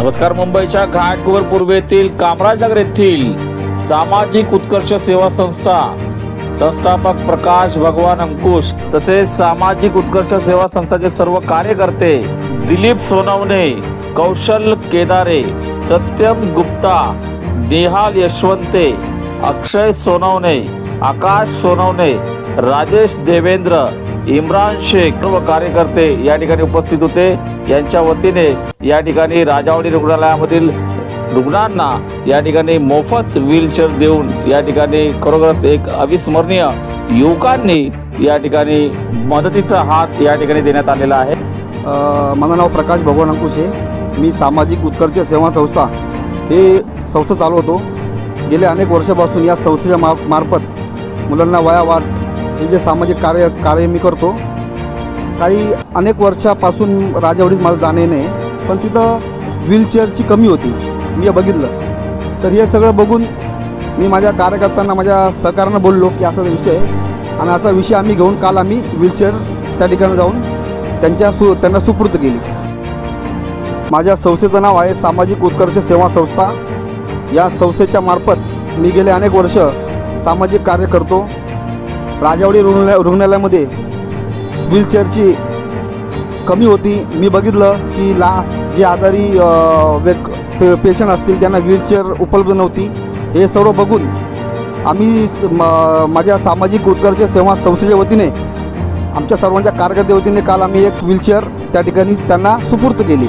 नमस्कार. मुंबईच्या घाटकोपर पूर्वेतील कामराजनगर येथील सामाजिक उत्कर्ष सेवा संस्था संस्थापक प्रकाश भगवान अंकुश तसेच सामाजिक उत्कर्ष सेवा संस्थाचे सर्व कार्यकर्ते दिलीप सोनवणे, कौशल केदारे, सत्यम गुप्ता, नेहाल यशवंते, अक्षय सोनवणे, आकाश सोनवणे, राजेश देवेंद्र, इम्रान शेख सर्व कार्यकर्ते या ठिकाणी उपस्थित होते. यांच्या वतीने या ठिकाणी राजावाडी रुग्णालयामधील रुग्णांना या ठिकाणी मोफत व्हीलचेअर देऊन या ठिकाणी खरोखरच एक अविस्मरणीय युवकांनी या ठिकाणी मदतीचा हात या ठिकाणी देण्यात आलेला आहे. माझं नाव प्रकाश भगवान अंकुश आहे. मी सामाजिक उत्कर्ष सेवा संस्था हे संस्था चालवतो. गेल्या अनेक वर्षापासून या संस्थेच्या मार्फत मुलांना वया वाट हे जे सामाजिक कार्य मी करतो. काही अनेक वर्षापासून राजावाडीत माझं जाणे नाही, पण तिथं व्हीलचेअरची कमी होती. मी हे बघितलं, तर हे सगळं बघून मी माझ्या कार्यकर्त्यांना, माझ्या सहकार्यांना बोललो की असा विषय आहे आणि असा विषय आम्ही घेऊन काल आम्ही व्हीलचेअर त्या ठिकाणी जाऊन त्यांना सुपूर्द केली. माझ्या संस्थेचं नाव आहे सामाजिक उत्कर्ष सेवा संस्था. या संस्थेच्या मार्फत मी गेले अनेक वर्ष सामाजिक कार्य करतो. राजावाडी रुग्णालयामध्ये व्हीलचेअरची कमी होती. मी बघितलं की जे आजारी पेशंट असतील त्यांना व्हीलचेअर उपलब्ध नव्हती. हे सर्व बघून आम्ही माझ्या सामाजिक उत्कर्ष सेवा संस्थेच्या वतीने, आमच्या सर्वांच्या कार्यकर्त्या वतीने काल आम्ही एक व्हीलचेअर त्या ठिकाणी त्यांना सुपूर्द केली.